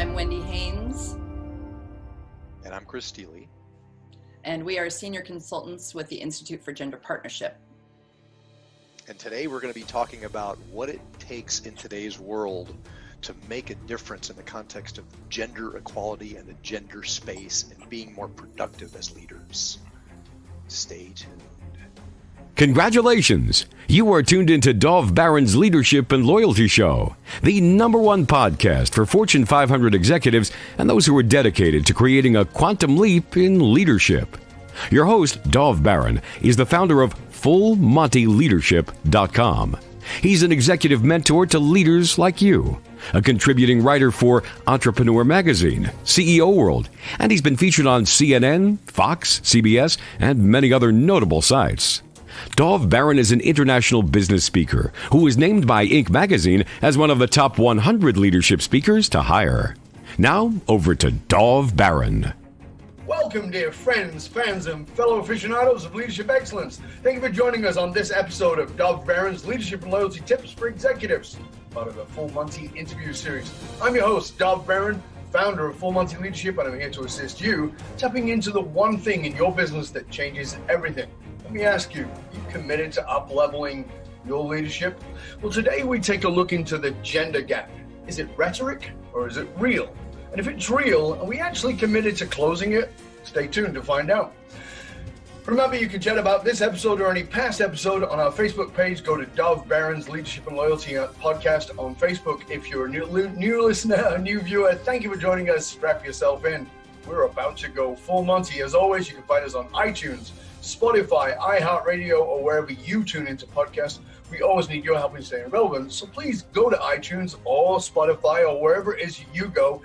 I'm Wendy Haines. And I'm Chris Steely. And we are senior consultants with the Institute for Gender Partnership. And today we're going to be talking about what it takes in today's world to make a difference in the context of gender equality and the gender space and being more productive as leaders. Stay tuned. Congratulations! You are tuned into Dov Baron's Leadership and Loyalty Show, the #1 podcast for Fortune 500 executives and those who are dedicated to creating a quantum leap in leadership. Your host, Dov Baron, is the founder of FullMontyLeadership.com. He's an executive mentor to leaders like you, a contributing writer for Entrepreneur Magazine, CEO World, and he's been featured on CNN, Fox, CBS, and many other notable sites. Dov Baron is an international business speaker who was named by Inc. magazine as one of the top 100 leadership speakers to hire. Now, over to Dov Baron. Welcome, dear friends, fans, and fellow aficionados of leadership excellence. Thank you for joining us on this episode of Dov Baron's Leadership and Loyalty Tips for Executives, part of the Full Monty interview series. I'm your host, Dov Baron, founder of Full Monty Leadership, and I'm here to assist you tapping into the one thing in your business that changes everything. Let me ask you, are you committed to up-leveling your leadership? Well, today we take a look into the gender gap. Is it rhetoric or is it real? And if it's real, are we actually committed to closing it? Stay tuned to find out. Remember, you can chat about this episode or any past episode on our Facebook page. Go to Dov Baron's Leadership and Loyalty podcast on Facebook. If you're a new listener, a new viewer, thank you for joining us. Strap yourself in. We're about to go full Monty. As always, you can find us on iTunes, Spotify, iHeartRadio, or wherever you tune into podcasts. We always need your help in staying relevant. So please go to iTunes or Spotify or wherever it is you go.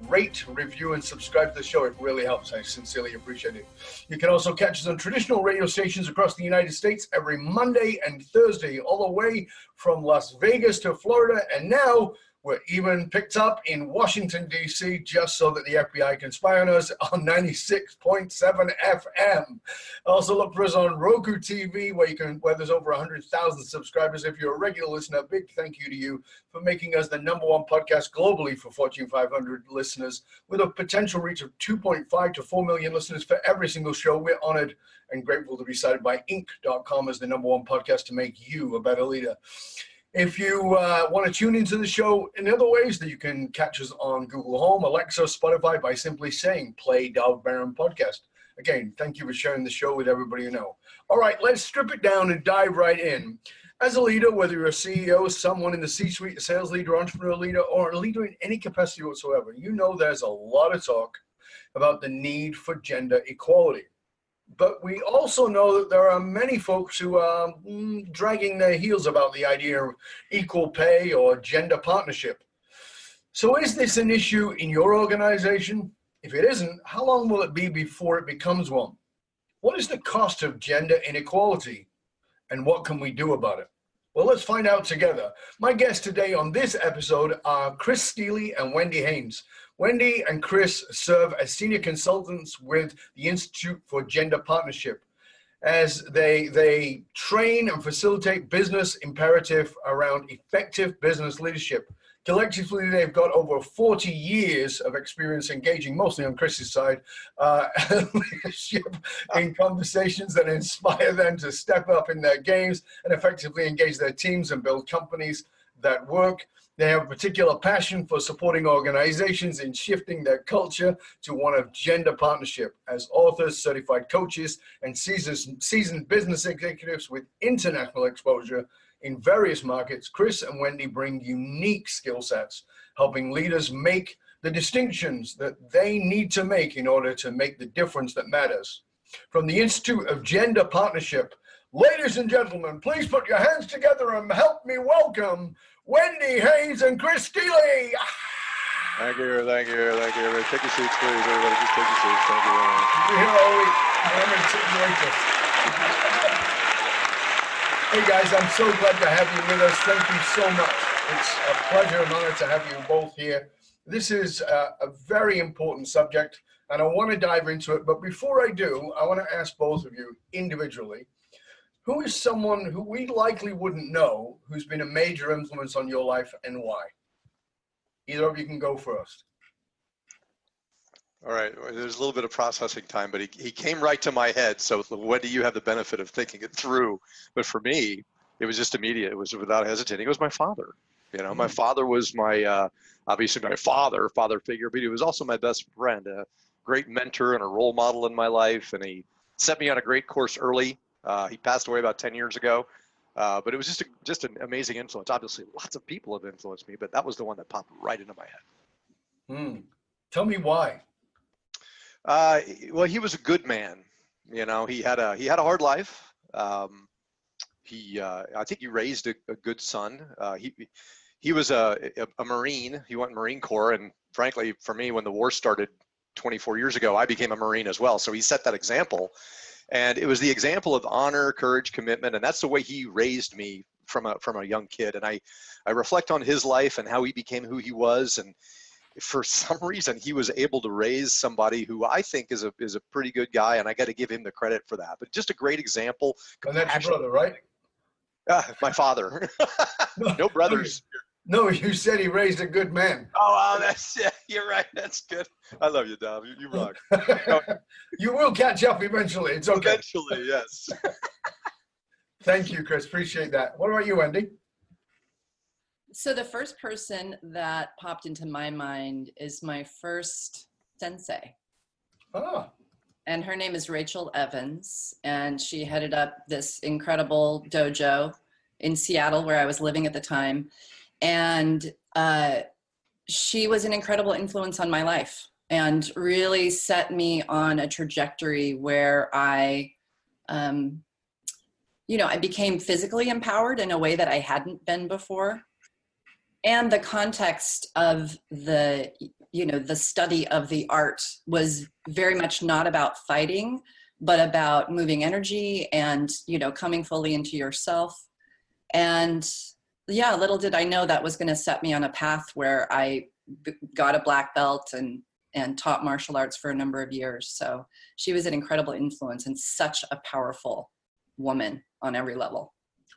Rate, review, and subscribe to the show. It really helps. I sincerely appreciate it. You can also catch us on traditional radio stations across the United States every Monday and Thursday, all the way from Las Vegas to Florida. And now we're even picked up in Washington, D.C., just so that the FBI can spy on us on 96.7 FM. Also look for us on Roku TV, where there's over 100,000 subscribers. If you're a regular listener, big thank you to you for making us the #1 podcast globally for Fortune 500 listeners, with a potential reach of 2.5 to 4 million listeners for every single show. We're honored and grateful to be cited by Inc.com as the #1 podcast to make you a better leader. If you want to tune into the show in other ways, that you can catch us on Google Home, Alexa, Spotify by simply saying play Dov Baron podcast. Again, thank you for sharing the show with everybody you know. All right, let's strip it down and dive right in. As a leader, whether you're a CEO, someone in the C-suite, a sales leader, entrepreneur leader, or a leader in any capacity whatsoever, you know there's a lot of talk about the need for gender equality. But we also know that there are many folks who are dragging their heels about the idea of equal pay or gender partnership. So is this an issue in your organization? If it isn't, how long will it be before it becomes one? What is the cost of gender inequality, and what can we do about it? Well, let's find out together. My guests today on this episode are Chris Steely and Wendy Haines. Wendy and Chris serve as senior consultants with the Institute for Gender Partnership as they train and facilitate business imperative around effective business leadership. Collectively, they've got over 40 years of experience engaging, mostly on Chris's side, leadership in conversations that inspire them to step up in their games and effectively engage their teams and build companies that work. They have a particular passion for supporting organizations in shifting their culture to one of gender partnership. As authors, certified coaches, and seasoned business executives with international exposure in various markets, Chris and Wendy bring unique skill sets, helping leaders make the distinctions that they need to make in order to make the difference that matters. From the Institute of Gender Partnership, ladies and gentlemen, please put your hands together and help me welcome Wendy Haines and Chris Steely. Thank you. Everybody, take your seats, please. Everybody, just take your seats. Thank you very much. We're here all week. Hey guys, I'm so glad to have you with us. Thank you so much. It's a pleasure and honor to have you both here. This is a very important subject, and I want to dive into it. But before I do, I want to ask both of you individually, who is someone who we likely wouldn't know who's been a major influence on your life and why? Either of you can go first. All right. Well, there's a little bit of processing time, but he came right to my head. So Wendy, you have the benefit of thinking it through. But for me, it was just immediate. It was without hesitating. It was my father. You know, my father was my, obviously my father figure, but he was also my best friend, a great mentor and a role model in my life. And he set me on a great course early. He passed away about 10 years ago. But it was just an amazing influence. Obviously, lots of people have influenced me, but that was the one that popped right into my head. Tell me why. Well, he was a good man. You know, he had a hard life. I think he raised a good son. He was a Marine. He went Marine Corps, and frankly, for me, when the war started 24 years ago, I became a Marine as well. So he set that example, and it was the example of honor, courage, commitment, and that's the way he raised me from a young kid. And I reflect on his life and how he became who he was, and for some reason he was able to raise somebody who I think is a pretty good guy, and I got to give him the credit for that. But just a great example. And that's your brother, right? My father. No brothers. No, you said he raised a good man. Oh, you're right. That's good. I love you, Dom. You rock. No, you will catch up eventually. It's okay. Eventually, yes. Thank you, Chris. Appreciate that. What about you, Wendy? So the first person that popped into my mind is my first sensei. Oh. And her name is Rachel Evans, and she headed up this incredible dojo in Seattle where I was living at the time. And she was an incredible influence on my life and really set me on a trajectory where I became physically empowered in a way that I hadn't been before. And the context of the study of the art was very much not about fighting, but about moving energy and, coming fully into yourself. And yeah, little did I know that was going to set me on a path where I got a black belt and taught martial arts for a number of years. So she was an incredible influence and such a powerful woman on every level.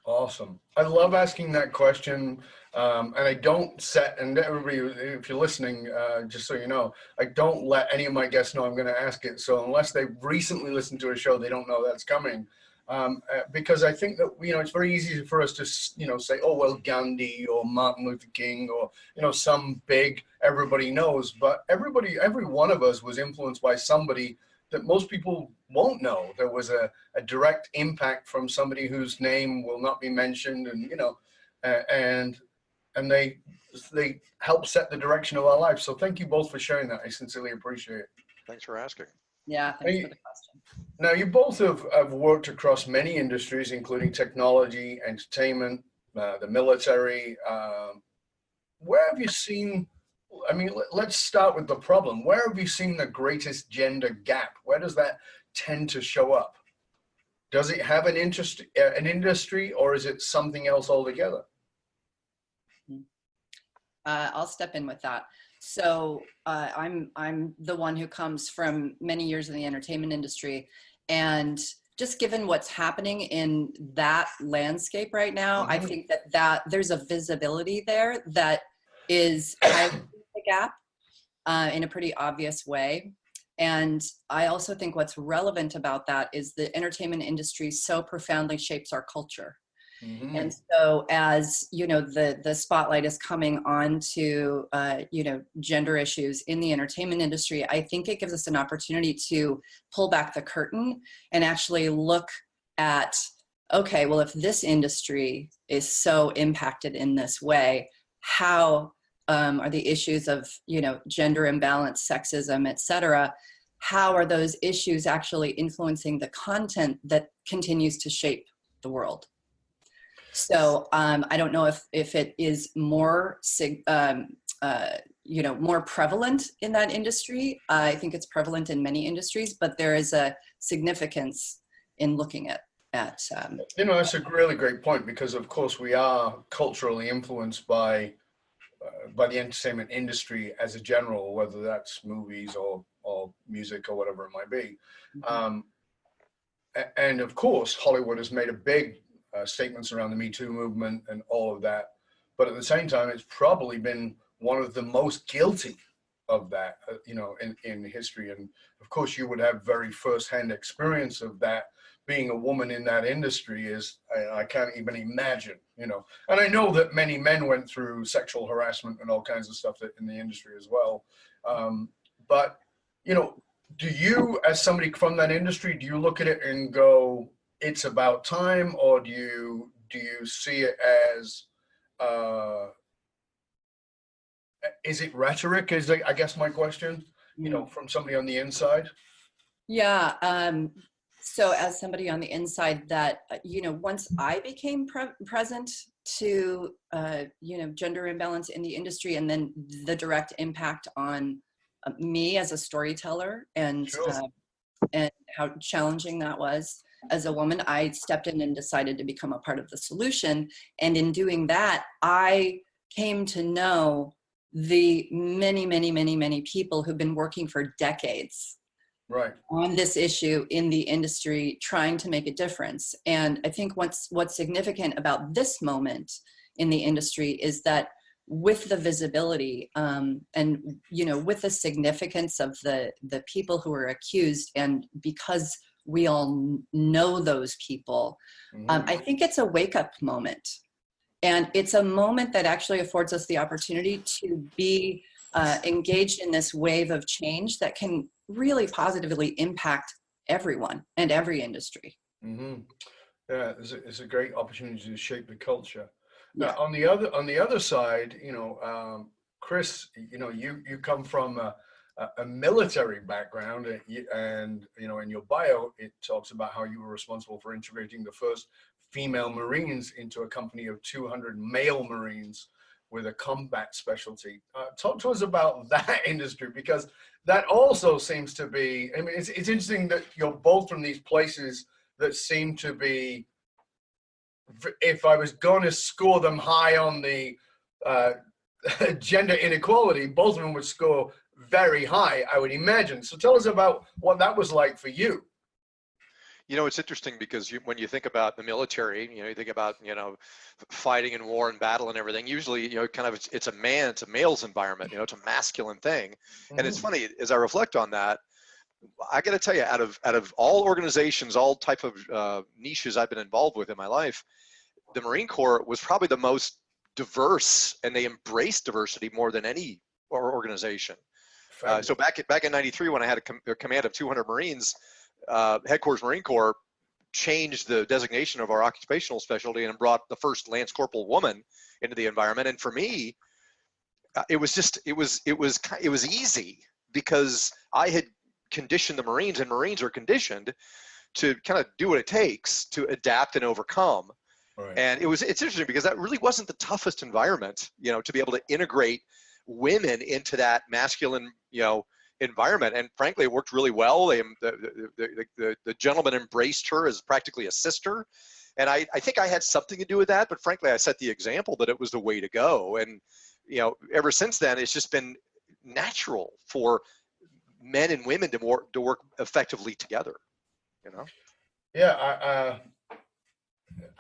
Awesome. I love asking that question. And I don't set, and everybody, if you're listening, just so you know, I don't let any of my guests know I'm going to ask it. So unless they've recently listened to a show, they don't know that's coming. Because I think that, it's very easy for us to, say, oh, well, Gandhi or Martin Luther King or, some big, everybody knows. But every one of us was influenced by somebody that most people won't know. There was a direct impact from somebody whose name will not be mentioned, and they help set the direction of our life. So thank you both for sharing that. I sincerely appreciate it. Thanks for asking. Yeah, thanks for the question. Now, you both have worked across many industries, including technology, entertainment, the military. Where have you seen, let's start with the problem. Where have you seen the greatest gender gap? Where does that tend to show up? Does it have an industry, or is it something else altogether? I'll step in with that. So I'm the one who comes from many years in the entertainment industry, and just given what's happening in that landscape right now, I think that there's a visibility there that is highlighting the gap in a pretty obvious way. And I also think what's relevant about that is the entertainment industry so profoundly shapes our culture. Mm-hmm. And so as, the spotlight is coming on to, gender issues in the entertainment industry, I think it gives us an opportunity to pull back the curtain and actually look at, okay, well, if this industry is so impacted in this way, how are the issues of, gender imbalance, sexism, et cetera, how are those issues actually influencing the content that continues to shape the world? So I don't know if it is more, more prevalent in that industry. I think it's prevalent in many industries, but there is a significance in looking at. That's a really great point, because of course we are culturally influenced by the entertainment industry as a general, whether that's movies or music or whatever it might be. Mm-hmm. And of course, Hollywood has made a big statements around the Me Too movement and all of that. But at the same time, it's probably been one of the most guilty of that, in history. And of course, you would have very firsthand experience of that. Being a woman in that industry I can't even imagine, And I know that many men went through sexual harassment and all kinds of stuff in the industry as well. But, do you, as somebody from that industry, do you look at it and go, it's about time, or do you see it as, is it rhetoric? I guess my question, from somebody on the inside. Yeah. So as somebody on the inside that, once I became present to, gender imbalance in the industry, and then the direct impact on me as a storyteller and, Sure. And how challenging that was as a woman, I stepped in and decided to become a part of the solution. And in doing that, I came to know the many, many, many, many people who've been working for decades Right. on this issue in the industry, trying to make a difference. And I think what's significant about this moment in the industry is that with the visibility and with the significance of the people who are accused, and because we all know those people, I think it's a wake-up moment. And it's a moment that actually affords us the opportunity to be engaged in this wave of change that can really positively impact everyone and every industry. Yeah, it's a great opportunity to shape the culture. Yeah. Now, on the other side, Chris, you come from a military background, and in your bio it talks about how you were responsible for integrating the first female Marines into a company of 200 male Marines with a combat specialty. Talk to us about that industry, because that also seems to be, I mean, it's interesting that you're both from these places that seem to be, if I was going to score them high on the gender inequality, both of them would score very high, I would imagine. So tell us about what that was like for you. It's interesting because when you think about the military, you think about, fighting in war and battle and everything. Usually, it's a male's environment, it's a masculine thing. And it's funny, as I reflect on that, I got to tell you, out of all organizations, all type of niches I've been involved with in my life, the Marine Corps was probably the most diverse, and they embraced diversity more than any organization. So back in '93, when I had a command of 200 Marines, Headquarters Marine Corps changed the designation of our occupational specialty and brought the first Lance Corporal woman into the environment. And for me, it was easy, because I had conditioned the Marines, and Marines are conditioned to kind of do what it takes to adapt and overcome. Right. And it's interesting because that really wasn't the toughest environment, to be able to integrate women into that masculine, environment. And frankly, it worked really well. The gentleman embraced her as practically a sister. And I think I had something to do with that, but frankly, I set the example that it was the way to go. And, ever since then, it's just been natural for men and women to work effectively together, Yeah,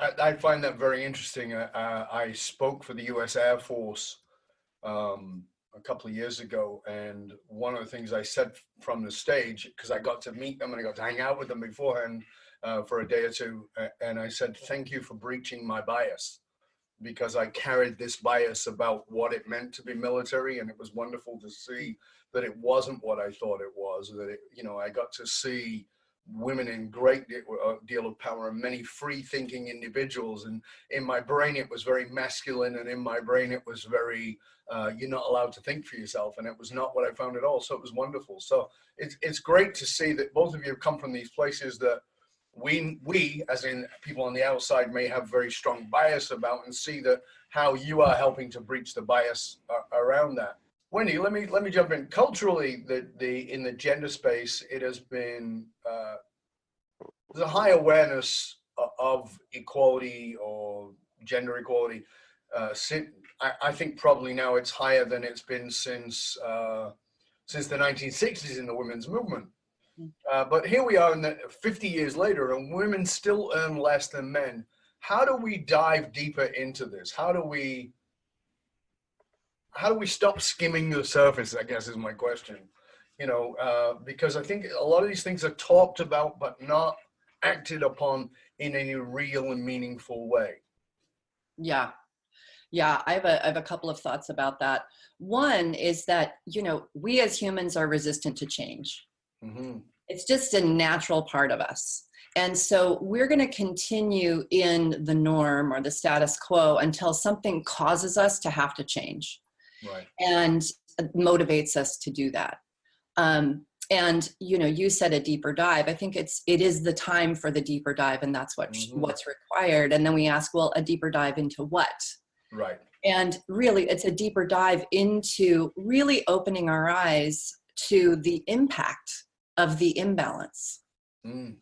I find that very interesting. I spoke for the U.S. Air Force a couple of years ago, and one of the things I said from the stage, because I got to meet them and I got to hang out with them beforehand for a day or two, and I said, thank you for breaching my bias, because I carried this bias about what it meant to be military, and it was wonderful to see that it wasn't what I thought it was, that I got to see women in great deal of power and many free thinking individuals, and in my brain it was very masculine, and in my brain it was very you're not allowed to think for yourself, and it was not what I found at all. So it was wonderful. So it's great to see that both of you have come from these places that we as in people on the outside may have very strong bias about, and see that how you are helping to breach the bias around that. Wendy, let me jump in. Culturally, in the gender space, it has been there's a high awareness of equality or gender equality. I think probably now it's higher than it's been since the 1960s in the women's movement. But here we are 50 years later, and women still earn less than men. How do we dive deeper into this? How do we how do we stop skimming the surface, I guess is my question. Because I think a lot of these things are talked about but not acted upon in any real and meaningful way. Yeah. Yeah, I have a couple of thoughts about that. One is that, we as humans are resistant to change. Mm-hmm. It's just a natural part of us. And so we're going to continue in the norm or the status quo until something causes us to have to change. Right. And motivates us to do that. And you said a deeper dive. I think it is the time for the deeper dive, and that's what's required. And then we ask, well, a deeper dive into what? Right. And really, it's a deeper dive into really opening our eyes to the impact of the imbalance. Mm.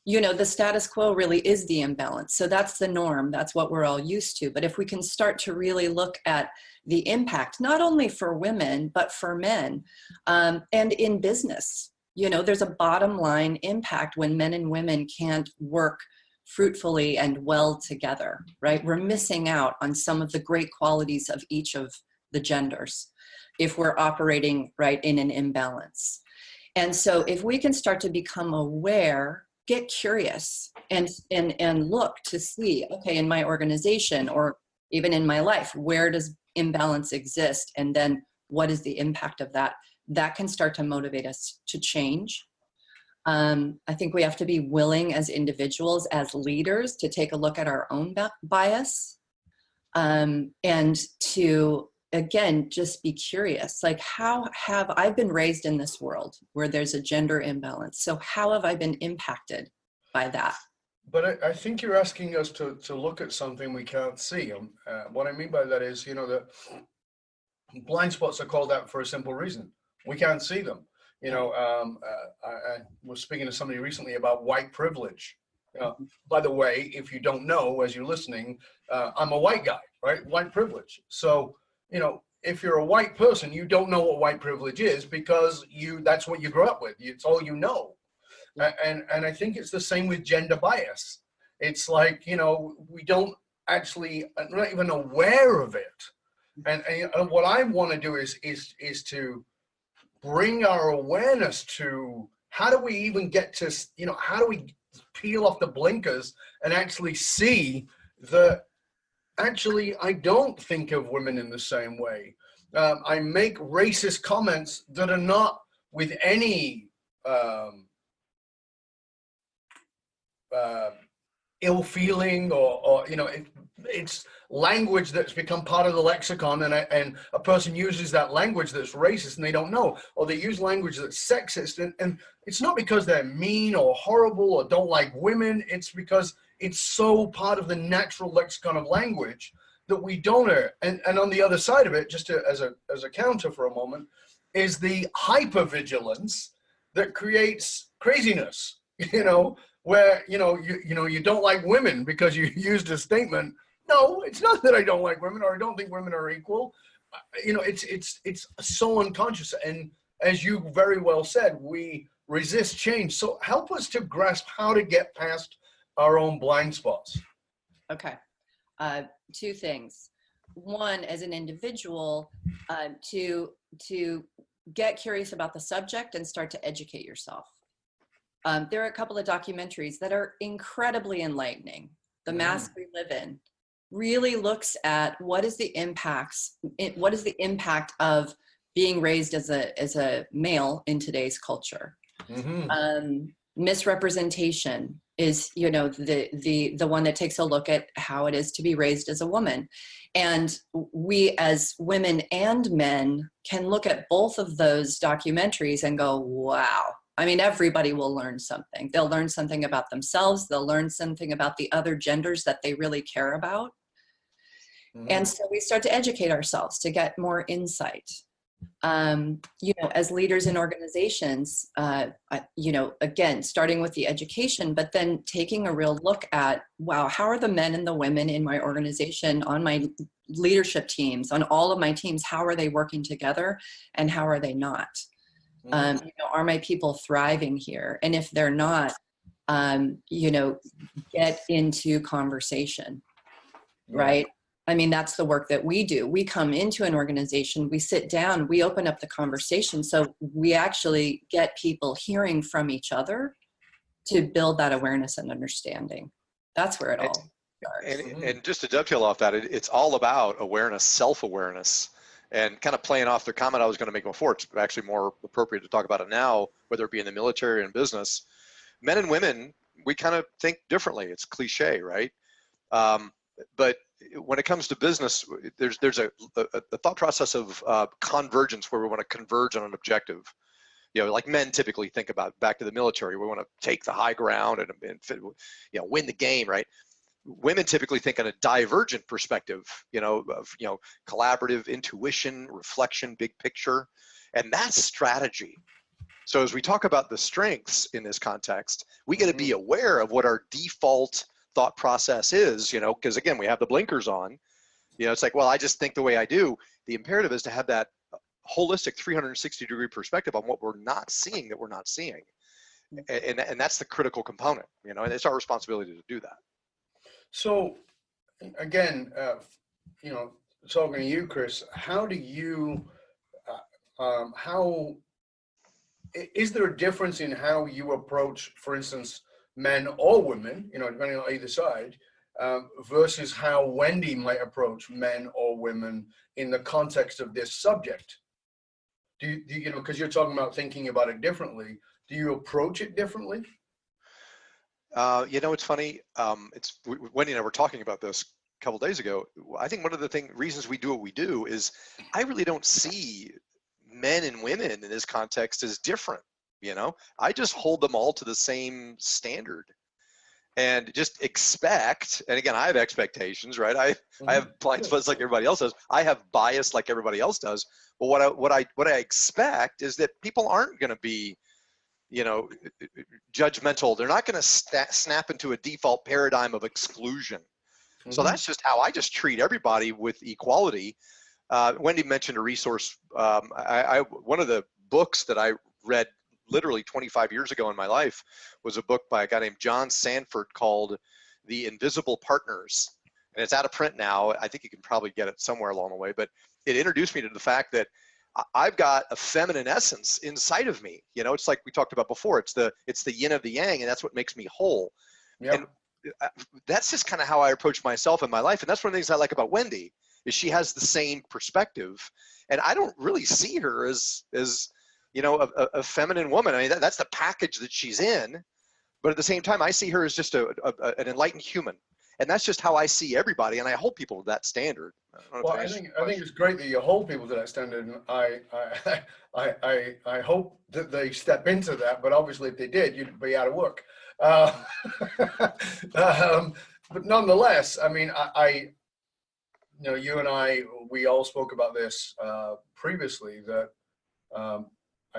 The status quo really is the imbalance. So that's the norm. That's what we're all used to. But if we can start to really look at the impact, not only for women, but for men, and in business, there's a bottom line impact when men and women can't work fruitfully and well together, right? We're missing out on some of the great qualities of each of the genders if we're operating right in an imbalance. And so if we can start to become aware, get curious and look to see, okay, in my organization or even in my life, where does imbalance exist? And then what is the impact of that? That can start to motivate us to change. I think we have to be willing as individuals, as leaders, to take a look at our own bias and to, again, just be curious. Like, how have I been raised in this world where there's a gender imbalance? So how have I been impacted by that? But I think you're asking us to look at something we can't see. What I mean by that is, that blind spots are called out for a simple reason. We can't see them. I was speaking to somebody recently about white privilege. By the way, if you don't know, as you're listening, I'm a white guy, right? White privilege. So, if you're a white person, you don't know what white privilege is because that's what you grew up with. It's all you know. And I think it's the same with gender bias. It's like, we don't actually, we're not even aware of it. And what I want to do is to bring our awareness to how do we even get to, how do we peel off the blinkers and actually see that actually I don't think of women in the same way. I make racist comments that are not with any ill feeling or it's language that's become part of the lexicon, and a person uses that language that's racist and they don't know, or they use language that's sexist, and it's not because they're mean or horrible or don't like women. It's because it's so part of the natural lexicon of language that we don't hear. And on the other side of it, just as a counter for a moment, is the hypervigilance that creates craziness. Where you don't like women because you used a statement. No, it's not that I don't like women or I don't think women are equal. It's so unconscious. And as you very well said, we resist change. So help us to grasp how to get past our own blind spots. Okay. Two things. One, as an individual, to get curious about the subject and start to educate yourself. There are a couple of documentaries that are incredibly enlightening. The Mask We Live In really looks at what is the impact of being raised as a male in today's culture. Mm-hmm. Misrepresentation is, the one that takes a look at how it is to be raised as a woman. And we as women and men can look at both of those documentaries and go, wow. I mean, everybody will learn something. They'll learn something about themselves. They'll learn something about the other genders that they really care about. Mm-hmm. And so we start to educate ourselves to get more insight. As leaders in organizations, again, starting with the education, but then taking a real look at, wow, how are the men and the women in my organization, on my leadership teams, on all of my teams, how are they working together and how are they not? Are my people thriving here? And if they're not, get into conversation, right? I mean, that's the work that we do. We come into an organization, we sit down, we open up the conversation. So we actually get people hearing from each other to build that awareness and understanding. That's where it all starts. And just to dovetail off that, it's all about awareness, self-awareness, and kind of playing off the comment I was going to make before. It's actually more appropriate to talk about it now, whether it be in the military or in business. Men and women, we kind of think differently. It's cliche, right? But when it comes to business, there's a thought process of convergence where we want to converge on an objective. Like men typically think about, back to the military, we want to take the high ground and win the game, right? Women typically think on a divergent perspective, of collaborative intuition, reflection, big picture, and that's strategy. So as we talk about the strengths in this context, we got to be aware of what our default thought process is, because again, we have the blinkers on. It's like, well, I just think the way I do. The imperative is to have that holistic 360-degree perspective on what we're not seeing that we're not seeing. And that's the critical component, and it's our responsibility to do that. So again, talking to you, Chris, how do you, how is there a difference in how you approach, for instance, men or women, depending on either side, versus how Wendy might approach men or women in the context of this subject? Do you because you're talking about thinking about it differently, do you approach it differently? It's funny. Wendy and I were talking about this a couple days ago. I think one of the reasons we do what we do is I really don't see men and women in this context as different. I just hold them all to the same standard and just expect. And again, I have expectations, right? I have blind spots like everybody else does. I have bias like everybody else does. But what I expect is that people aren't going to be, judgmental. They're not going to snap into a default paradigm of exclusion. So that's just how I just treat everybody with equality. Wendy mentioned a resource. One of the books that I read literally 25 years ago in my life was a book by a guy named John Sanford called The Invisible Partners. And it's out of print now. I think you can probably get it somewhere along the way, but it introduced me to the fact that I've got a feminine essence inside of me. It's like we talked about before. It's the yin of the yang, and that's what makes me whole. Yep. And that's just kind of how I approach myself in my life. And that's one of the things I like about Wendy is she has the same perspective. And I don't really see her as a feminine woman. I mean, that's the package that she's in. But at the same time, I see her as just an enlightened human. And that's just how I see everybody, and I hold people to that standard. I think it's great that you hold people to that standard, and I hope that they step into that. But obviously, if they did, you'd be out of work. But nonetheless, I mean, you and I, we all spoke about this previously. That I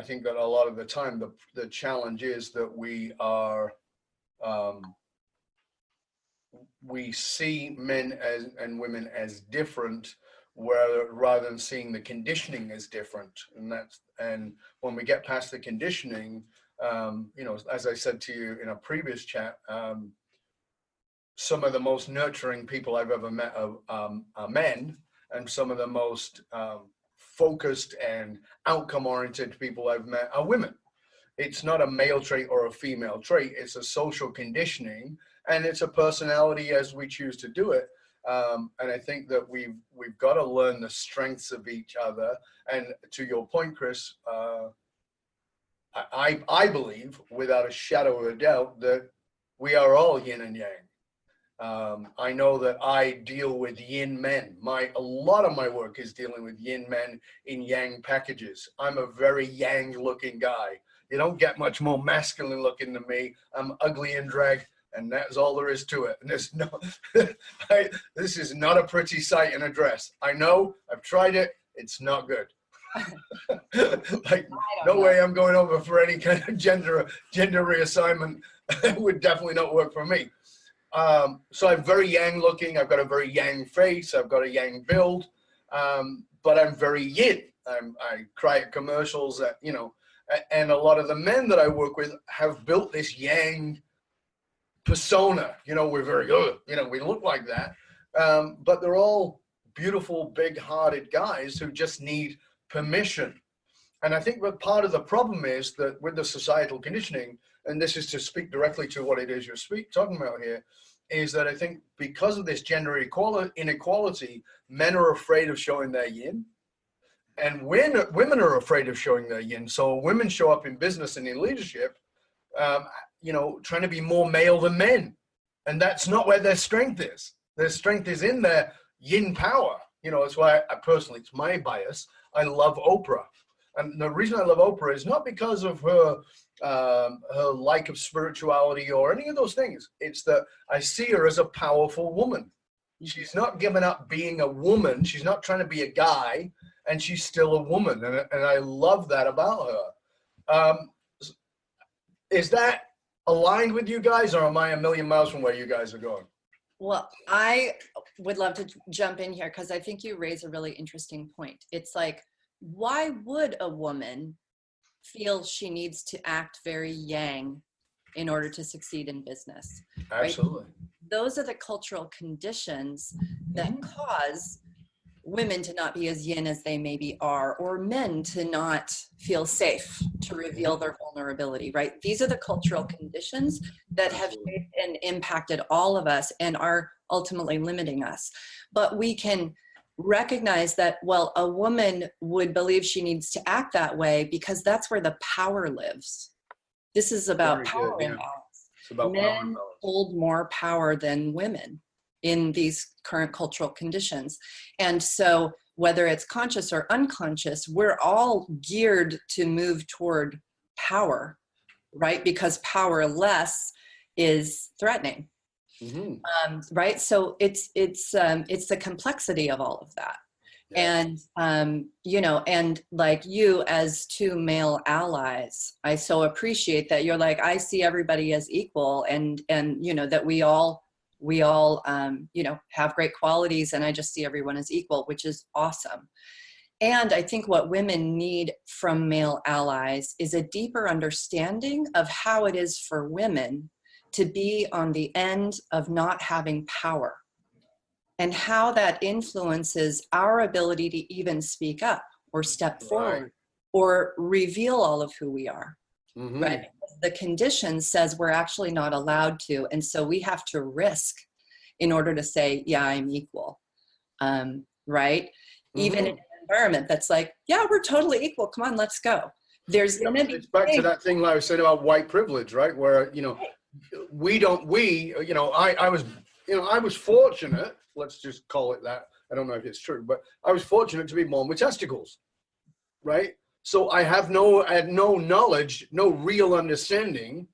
think that a lot of the time, the challenge is that we are. We see men and women as different, rather than seeing the conditioning as different. And when we get past the conditioning, as I said to you in a previous chat, some of the most nurturing people I've ever met are men, and some of the most focused and outcome-oriented people I've met are women. It's not a male trait or a female trait. It's a social conditioning, and it's a personality as we choose to do it. And I think that we've got to learn the strengths of each other. And to your point, Chris, I believe without a shadow of a doubt that we are all yin and yang. I know that I deal with yin men. A lot of my work is dealing with yin men in yang packages. I'm a very yang looking guy. You don't get much more masculine looking than me. I'm ugly in drag, and that's all there is to it. And there's no, this is not a pretty sight in a dress. I know, I've tried it. It's not good. No way I'm going over for any kind of gender reassignment. It would definitely not work for me. So I'm very yang looking. I've got a very yang face. I've got a yang build, but I'm very yin. I cry at commercials that, and a lot of the men that I work with have built this yang persona. We're very good. We look like that. but they're all beautiful, big-hearted guys who just need permission. And I think that part of the problem is that with the societal conditioning, and this is to speak directly to what it is you're talking about here, is that I think because of this gender inequality, men are afraid of showing their yin, and women are afraid of showing their yin. So women show up in business and in leadership, trying to be more male than men, and that's not where their strength is. Their strength is in their yin power. That's why I personally, it's my bias, I love Oprah. And the reason I love Oprah is not because of her like of spirituality or any of those things. It's that I see her as a powerful woman. She's not giving up being a woman. She's not trying to be a guy, and she's still a woman. And I love that about her. Is that aligned with you guys, or am I a million miles from where you guys are going? Well, I would love to jump in here because I think you raise a really interesting point. It's like, why would a woman feel she needs to act very yang in order to succeed in business? Absolutely. Right? Those are the cultural conditions that cause women to not be as yin as they maybe are, or men to not feel safe to reveal their vulnerability, right? These are the cultural conditions that have shaped and impacted all of us and are ultimately limiting us. But we can recognize that, well, a woman would believe she needs to act that way because that's where the power lives. This is about power imbalance. It's about Men power imbalance. hold more power than women in these current cultural conditions. And so whether it's conscious or unconscious, we're all geared to move toward power, right? Because powerless is threatening. Right. So it's the complexity of all of that. Yeah. And, and like you as two male allies, I so appreciate that you're like, I see everybody as equal and, that we all, have great qualities, and I just see everyone as equal, which is awesome. And I think what women need from male allies is a deeper understanding of how it is for women to be on the end of not having power, and how that influences our ability to even speak up or step forward or reveal all of who we are. Right? The condition says we're actually not allowed to, and so we have to risk in order to say, yeah, I'm equal. Right? Even in an environment that's like, yeah, we're totally equal, come on, let's go. There's gonna be, it's back to that thing like I said about white privilege, right? Where I was fortunate, let's just call it that. I don't know if it's true, but I was fortunate to be born with testicles, right? So I had no knowledge, no real understanding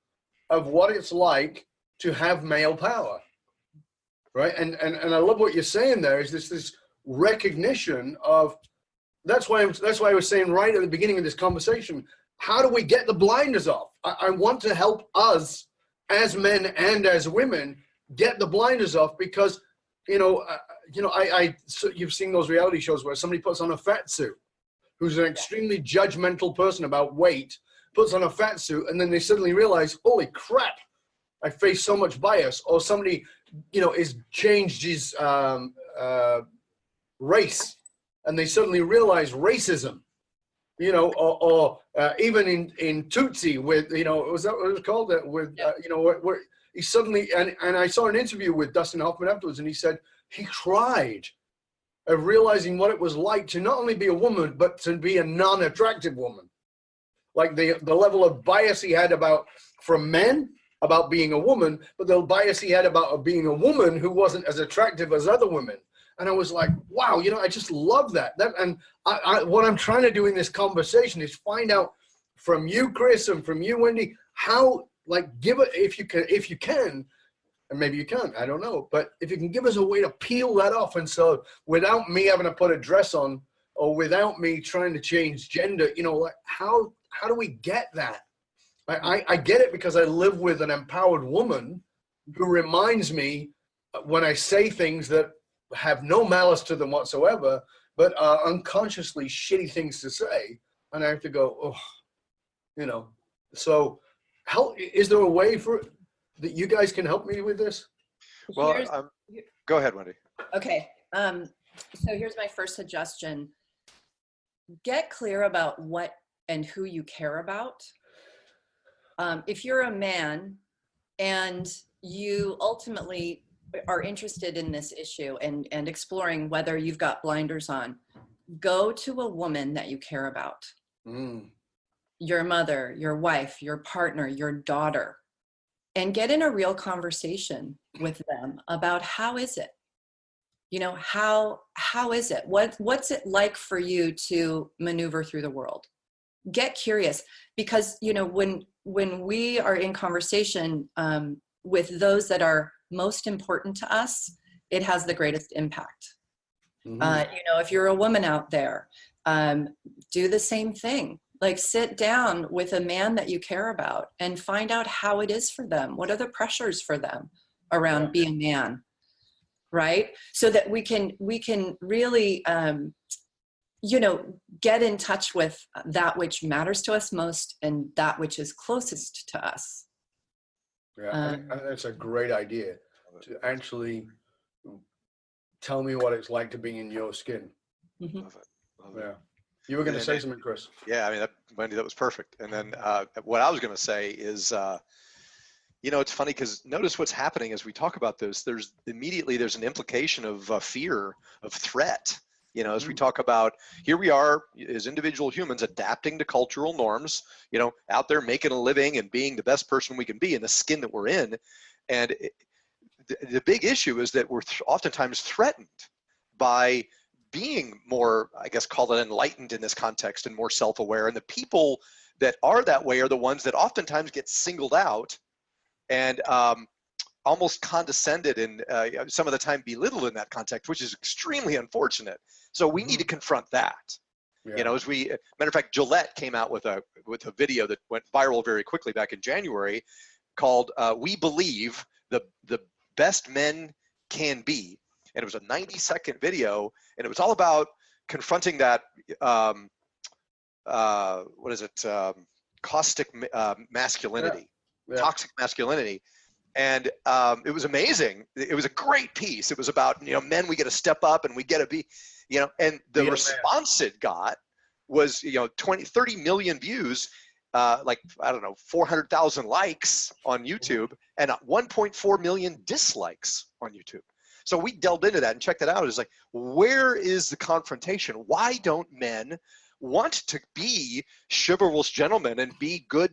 of what it's like to have male power, right? And I love what you're saying there is this recognition of, that's why I was saying right at the beginning of this conversation, how do we get the blinders off? I want to help us as men and as women get the blinders off, because you've seen those reality shows where somebody puts on a fat suit, who's an extremely judgmental person about weight, puts on a fat suit, and then they suddenly realize, holy crap, I face so much bias. Or somebody, is changed his race, and they suddenly realize racism, or even in Tootsie with, was that what it was called? With, where he suddenly, and I saw an interview with Dustin Hoffman afterwards, and he said he cried of realizing what it was like to not only be a woman, but to be a non-attractive woman. Like the level of bias he had from men about being a woman, but the bias he had about being a woman who wasn't as attractive as other women. And I was like, wow, I just love that. And what I'm trying to do in this conversation is find out from you, Chris, and from you, Wendy, how, give it, if you can, and maybe you can't, I don't know, but if you can give us a way to peel that off. And so without me having to put a dress on, or without me trying to change gender, how do we get that? I get it because I live with an empowered woman who reminds me when I say things that have no malice to them whatsoever, but are unconsciously shitty things to say. And I have to go, so is there a way that you guys can help me with this? Well, go ahead, Wendy. Okay. So here's my first suggestion. Get clear about what and who you care about. If you're a man and you ultimately are interested in this issue and exploring whether you've got blinders on, go to a woman that you care about. Your mother, your wife, your partner, your daughter, and get in a real conversation with them about how is it? You know, how is it? What's it like for you to maneuver through the world? Get curious, because, you know, when we are in conversation with those that are most important to us, it has the greatest impact. You know, if you're a woman out there, do the same thing. Like, sit down with a man that you care about and find out how it is for them. What are the pressures for them around being a man, right? So that we can really, you know, get in touch with that which matters to us most and that which is closest to us. Yeah, I think that's a great idea, to actually tell me what it's like to be in your skin. Love it. Love it. Yeah. You were going to say something, Chris. Yeah, I mean, Wendy, that was perfect. And then what I was going to say is, you know, it's funny because notice what's happening as we talk about this. There's an implication of fear, of threat. You know, as we talk about, here we are as individual humans adapting to cultural norms, you know, out there making a living and being the best person we can be in the skin that we're in. And the big issue is that we're oftentimes threatened by being more, I guess, call it enlightened in this context and more self-aware. And the people that are that way are the ones that oftentimes get singled out and almost condescended and some of the time belittled in that context, which is extremely unfortunate. So we need to confront that. Yeah. You know, as matter of fact, Gillette came out with a video that went viral very quickly back in January called "We Believe the Best Men Can Be," and it was a 90-second video, and it was all about confronting that caustic masculinity, toxic masculinity. And it was amazing. It was a great piece. It was about, you know, men, we got to step up and we got to be, you know, and the response it got was, you know, 30 million views, like, I don't know, 400,000 likes on YouTube and 1.4 million dislikes on YouTube. So we delved into that and checked that out. It's like, where is the confrontation? Why don't men want to be chivalrous gentlemen and be good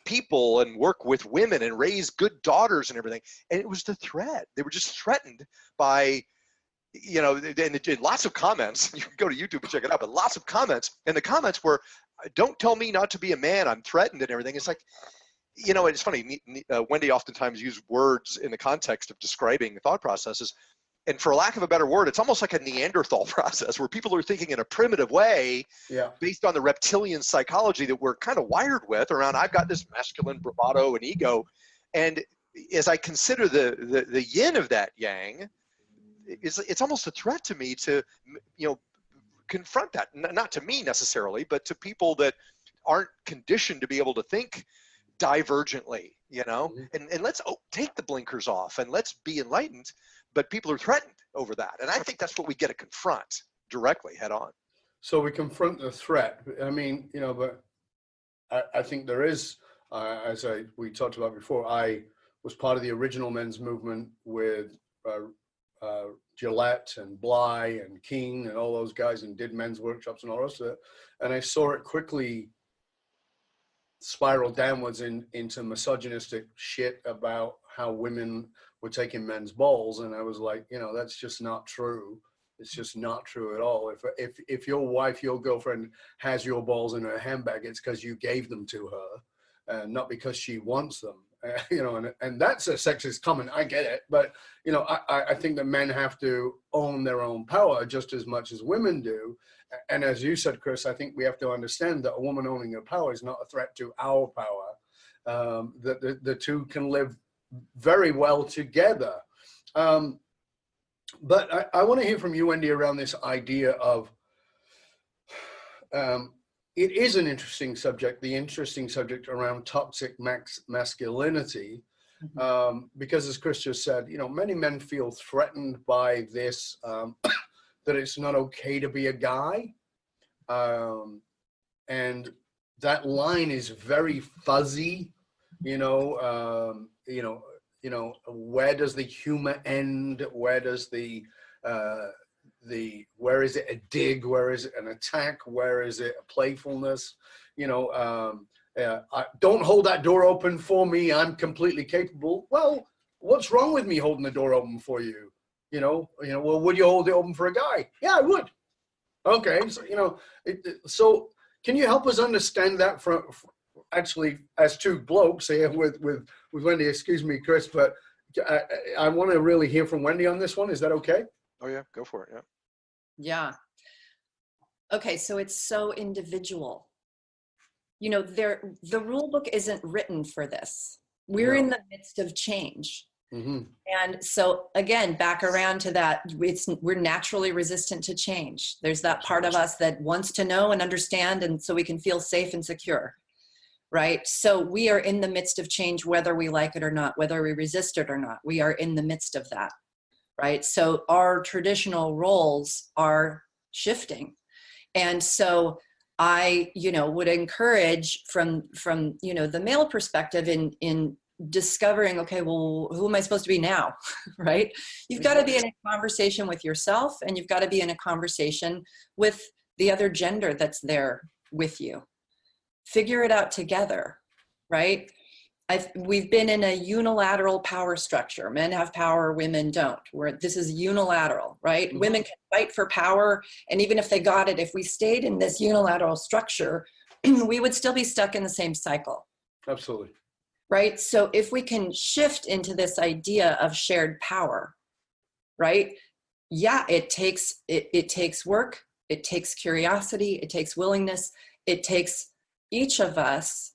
people and work with women and raise good daughters and everything? And it was the threat. They were just threatened by, you know, and lots of comments. You can go to YouTube and check it out, but lots of comments. And the comments were, "Don't tell me not to be a man. I'm threatened," and everything. It's like, you know, it's funny. Wendy oftentimes used words in the context of describing thought processes. And for lack of a better word, it's almost like a Neanderthal process where people are thinking in a primitive way based on the reptilian psychology that we're kind of wired with around, I've got this masculine bravado and ego. And as I consider the yin of that yang, it's almost a threat to me to, you know, confront that. Not to me necessarily, but to people that aren't conditioned to be able to think divergently, you know, and let's take the blinkers off and let's be enlightened. But people are threatened over that. And I think that's what we get to confront directly head on. So we confront the threat. I mean, you know, but I think there is, as we talked about before, I was part of the original men's movement with Gillette and Bly and King and all those guys, and did men's workshops and all the rest of it. And I saw it quickly spiral downwards into misogynistic shit about how women were taking men's balls. And I was like, you know, that's just not true. It's just not true at all. If your wife, your girlfriend has your balls in her handbag, it's because you gave them to her, and not because she wants them. You know, and that's a sexist comment. I get it, but you know, I think that men have to own their own power just as much as women do. And as you said, Chris, I think we have to understand that a woman owning her power is not a threat to our power. That the two can live very well together. But I want to hear from you, Wendy, around this idea of, it is an interesting subject, the interesting subject around toxic masculinity. Because as Chris just said, many men feel threatened by this, that it's not okay to be a guy. And that line is very fuzzy, where does the humor end? Where does where is it a dig? Where is it an attack? Where is it a playfulness? Don't hold that door open for me. I'm completely capable. Well, what's wrong with me holding the door open for you? Well, would you hold it open for a guy? Yeah, I would. Okay. So, so can you help us understand that from actually as two blokes here with Wendy, excuse me, Chris, but I want to really hear from Wendy on this one. Is that okay? Oh yeah, go for it. Yeah. Yeah. Okay. So it's so individual. The rule book isn't written for this. We're in the midst of change. Mm-hmm. And so again, back around to that, we're naturally resistant to change. There's that part of us that wants to know and understand, and so we can feel safe and secure, right? So we are in the midst of change, whether we like it or not, whether we resist it or not. We are in the midst of that, right? So our traditional roles are shifting. And so I, would encourage from the male perspective in discovering, okay, well, who am I supposed to be now? Right? You've got to be in a conversation with yourself, and you've got to be in a conversation with the other gender that's there with you. Figure it out together, right? We've been in a unilateral power structure. Men have power, women don't. This is unilateral, right? Mm-hmm. Women can fight for power, and even if they got it, if we stayed in this unilateral structure, we would still be stuck in the same cycle. Absolutely. Right? So if we can shift into this idea of shared power, right? Yeah, it takes work, it takes curiosity, it takes willingness, it takes each of us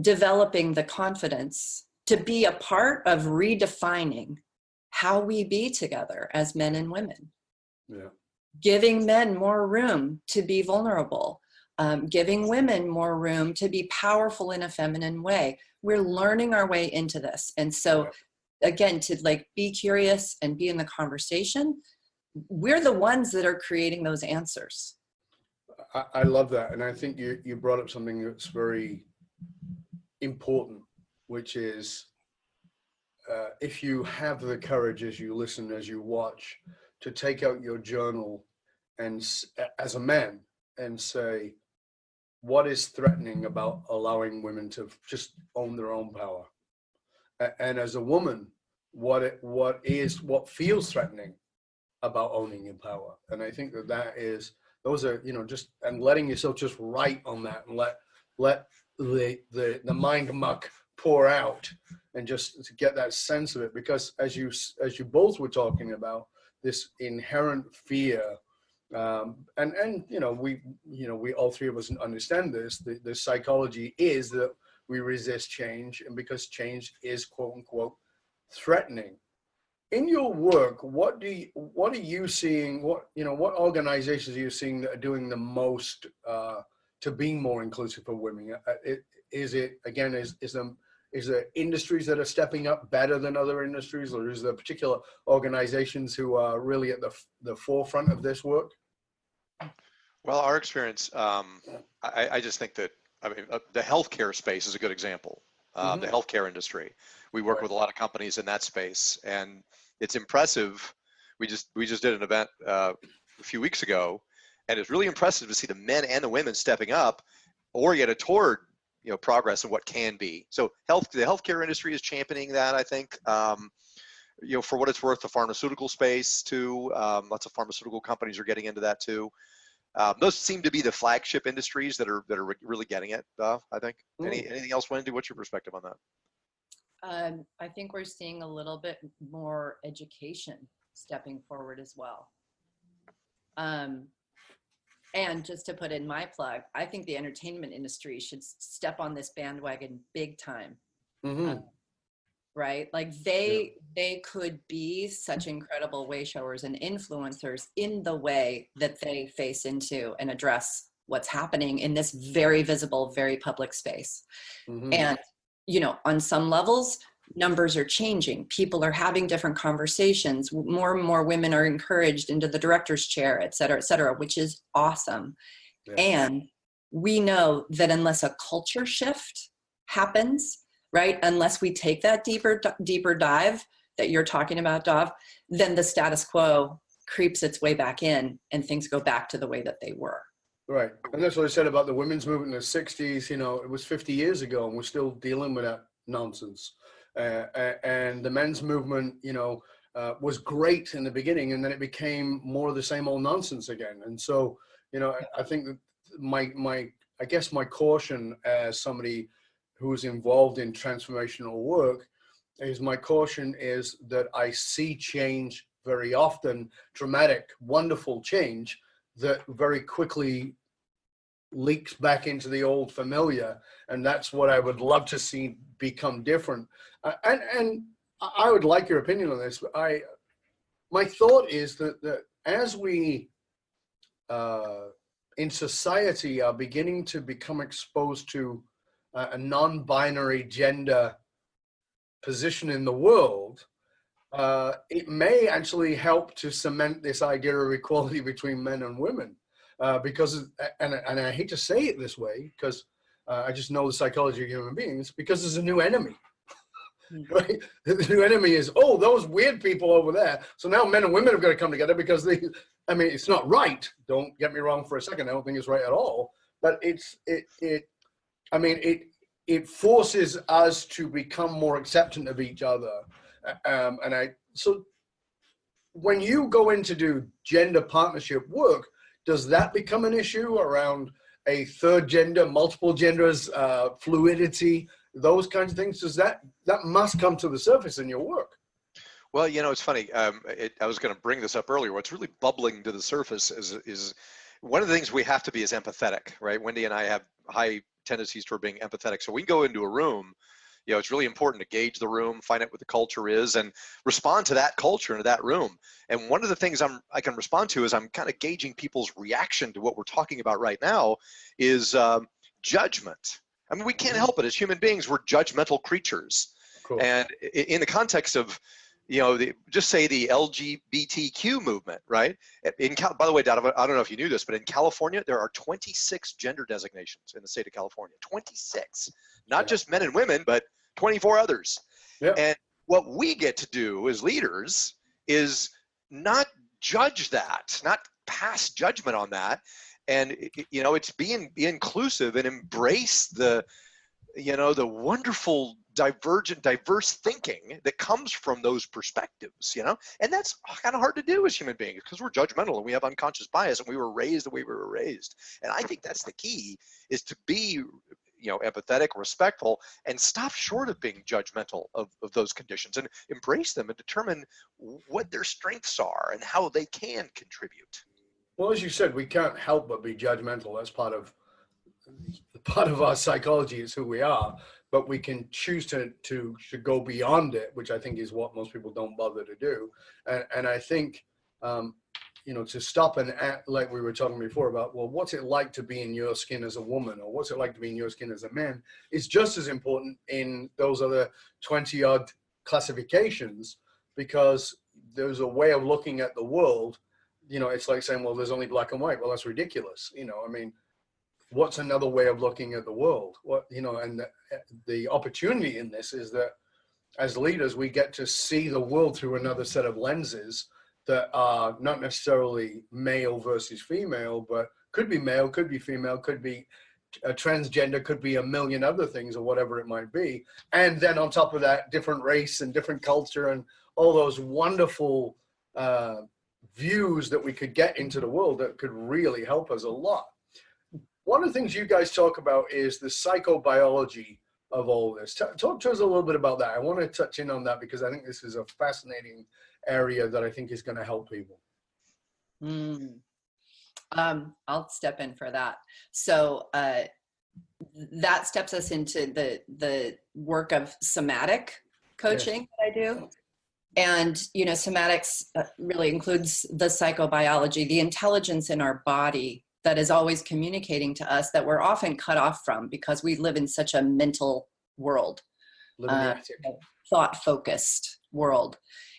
developing the confidence to be a part of redefining how we be together as men and women. Yeah. Giving men more room to be vulnerable. Giving women more room to be powerful in a feminine way. We're learning our way into this. And so again, to be curious and be in the conversation, we're the ones that are creating those answers. I love that. And I think you brought up something that's very important, which is if you have the courage as you listen, as you watch, to take out your journal and as a man and say, what is threatening about allowing women to just own their own power? And as a woman, what feels threatening about owning your power? And I think those are, just, and letting yourself just write on that and let the mind muck pour out and just to get that sense of it. Because as you both were talking about, this inherent fear, and we all three of us understand this. The psychology is that we resist change, and because change is quote unquote threatening. In your work, what are you seeing? What organizations are you seeing that are doing the most to be more inclusive for women? Is there industries that are stepping up better than other industries, or is there particular organizations who are really at the forefront of this work? Well, our experience, I just think that, the healthcare space is a good example. Mm-hmm. The healthcare industry. We work with a lot of companies in that space, and it's impressive. We just did an event a few weeks ago, and it's really impressive to see the men and the women stepping up, oriented toward progress and what can be. So the healthcare industry is championing that, I think. For what it's worth, the pharmaceutical space too. Lots of pharmaceutical companies are getting into that too. Those seem to be the flagship industries that are really getting it. I think. Anything else, Wendy? What's your perspective on that? I think we're seeing a little bit more education stepping forward as well. And just to put in my plug, I think the entertainment industry should step on this bandwagon big time. Mm-hmm. Right? They could be such incredible way showers and influencers in the way that they face into and address what's happening in this very visible, very public space. Mm-hmm. And on some levels, numbers are changing. People are having different conversations. More and more women are encouraged into the director's chair, et cetera, which is awesome. Yeah. And we know that unless a culture shift happens, right, unless we take that deeper dive that you're talking about, Dov, then the status quo creeps its way back in and things go back to the way that they were. Right. And that's what I said about the women's movement in the 60s. It was 50 years ago and we're still dealing with that nonsense. And the men's movement, was great in the beginning, and then it became more of the same old nonsense again. And so, I think that I guess my caution as somebody who's involved in transformational work is that I see change very often, dramatic, wonderful change that very quickly leaks back into the old familiar. And that's what I would love to see become different. And I would like your opinion on this. My thought is that as we in society are beginning to become exposed to a non-binary gender position in the world, it may actually help to cement this idea of equality between men and women. Because, and I hate to say it this way, because I just know the psychology of human beings, because there's a new enemy. Right? The new enemy is, those weird people over there. So now men and women have got to come together because it's not right. Don't get me wrong for a second. I don't think it's right at all. But it forces us to become more accepting of each other. So when you go in to do gender partnership work, does that become an issue around a third gender, multiple genders, fluidity, those kinds of things? Does that must come to the surface in your work? Well, it's funny. I was going to bring this up earlier. What's really bubbling to the surface is one of the things we have to be is empathetic, right? Wendy and I have high tendencies toward being empathetic. So we go into a room, it's really important to gauge the room, find out what the culture is, and respond to that culture and to that room. And one of the things I can respond to is I'm kind of gauging people's reaction to what we're talking about right now is judgment. I mean, we can't help it. As human beings, we're judgmental creatures. Cool. And in the context of, just say the LGBTQ movement, right? By the way, Dad, I don't know if you knew this, but in California, there are 26 gender designations in the state of California. 26. Not just men and women, but 24 others. Yeah. And what we get to do as leaders is not judge that, not pass judgment on that. And, it's be inclusive and embrace the wonderful diverse thinking that comes from those perspectives, and that's kind of hard to do as human beings because we're judgmental and we have unconscious bias and we were raised the way we were raised. And I think that's the key, is to be, empathetic, respectful, and stop short of being judgmental of those conditions and embrace them and determine what their strengths are and how they can contribute. Well, as you said, we can't help but be judgmental. That's part of our psychology, is who we are, but we can choose to go beyond it, which I think is what most people don't bother to do. And I think, to stop and act like we were talking before about, well, what's it like to be in your skin as a woman, or what's it like to be in your skin as a man, is just as important in those other 20 odd classifications, because there's a way of looking at the world. It's like saying, well, there's only black and white. Well, that's ridiculous. What's another way of looking at the world? And the opportunity in this is that as leaders, we get to see the world through another set of lenses that are not necessarily male versus female, but could be male, could be female, could be a transgender, could be a million other things, or whatever it might be. And then on top of that, different race and different culture and all those wonderful views that we could get into the world that could really help us a lot. One of the things you guys talk about is the psychobiology of all this. Talk to us a little bit about that. I want to touch in on that because I think this is a fascinating area that I think is going to help people. I'll step in for that. So that steps us into the work of somatic coaching that I do. And, somatics really includes the psychobiology, the intelligence in our body that is always communicating to us that we're often cut off from because we live in such a mental world. Living the attic. thought-focused world.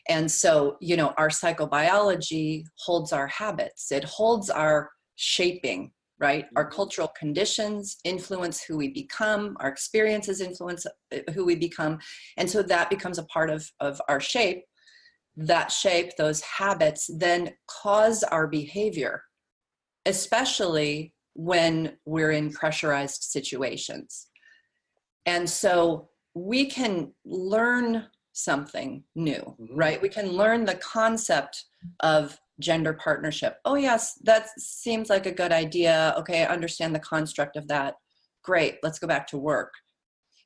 And so, our psychobiology holds our habits. It holds our shaping, right? Our cultural conditions influence who we become. Our experiences influence who we become. And so that becomes a part of our shape. That shape, those habits, then cause our behavior, especially when we're in pressurized situations. And so we can learn something new, right? We can learn the concept of gender partnership. Oh, yes, that seems like a good idea. Okay, I understand the construct of that. Great, let's go back to work.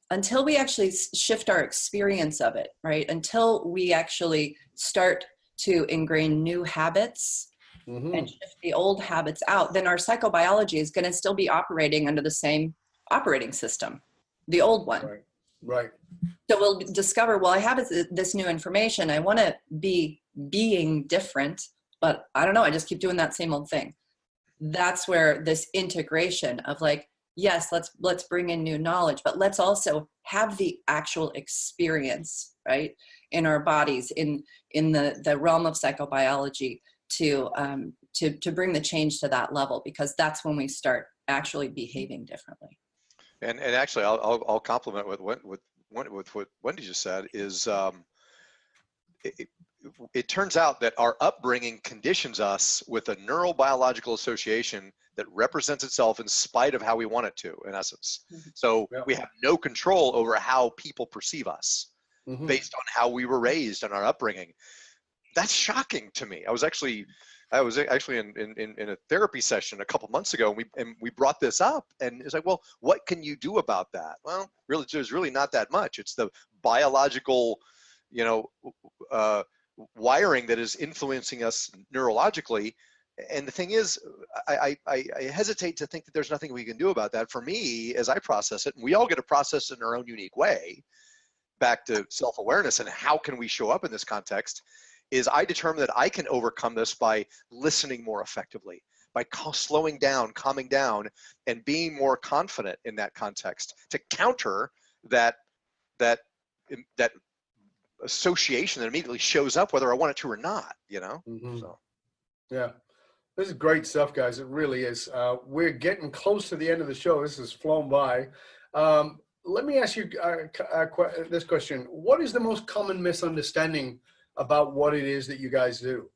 Until we actually shift our experience of it, right? Until we actually start to ingrain new habits and shift the old habits out, then our psychobiology is going to still be operating under the same operating system, the old one. Right. So we'll discover, well, I have this new information. I want to be being different, but I don't know. I just keep doing that same old thing. That's where this integration of like, yes, let's bring in new knowledge, but let's also have the actual experience, right, in our bodies, in the realm of psychobiology to bring the change to that level, because that's when we start actually behaving differently. And actually, I'll compliment with what Wendy just said is it turns out that our upbringing conditions us with a neurobiological association that represents itself in spite of how we want it to, in essence. So we have no control over how people perceive us based on how we were raised and our upbringing. That's shocking to me. I was actually in a therapy session a couple months ago, and we brought this up, and it's like, well, what can you do about that? Well, really, there's really not that much. It's the biological, wiring that is influencing us neurologically. And the thing is, I hesitate to think that there's nothing we can do about that. For me, as I process it, and we all get to process it in our own unique way, back to self-awareness and how can we show up in this context, is I determine that I can overcome this by listening more effectively, by slowing down, calming down, and being more confident in that context to counter that association that immediately shows up whether I want it to or not, So. Yeah. This is great stuff, guys. It really is. We're getting close to the end of the show. This has flown by. Let me ask you this question. What is the most common misunderstanding about what it is that you guys do?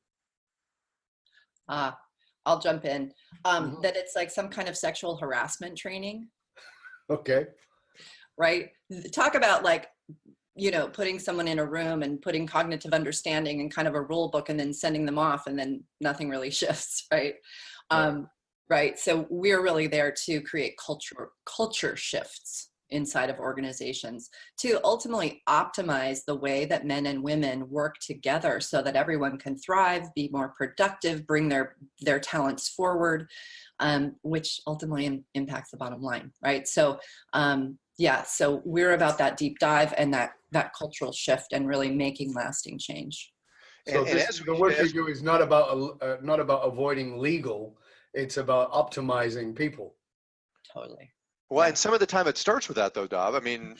I'll jump in. That it's like some kind of sexual harassment training. Okay. Right? Talk about like, putting someone in a room and putting cognitive understanding and kind of a rule book and then sending them off, and then nothing really shifts, right? Right. So we're really there to create culture shifts inside of organizations to ultimately optimize the way that men and women work together so that everyone can thrive, be more productive, bring their talents forward, which ultimately impacts the bottom line, right? So so we're about that deep dive and that cultural shift and really making lasting change. So the work you do is not about avoiding legal, it's about optimizing people. Totally. Well, and some of the time it starts with that, though, Dov. I mean,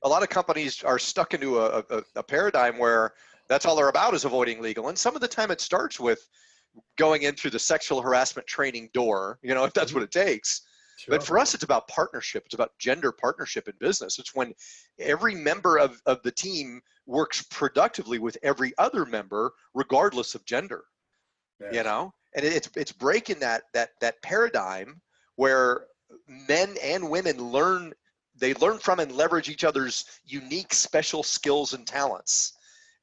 a lot of companies are stuck into a paradigm where that's all they're about is avoiding legal. And some of the time it starts with going in through the sexual harassment training door, if that's what it takes. But for us, it's about partnership. It's about gender partnership in business. It's when every member of the team works productively with every other member, regardless of gender, And it's breaking that paradigm where men and women learn from and leverage each other's unique special skills and talents,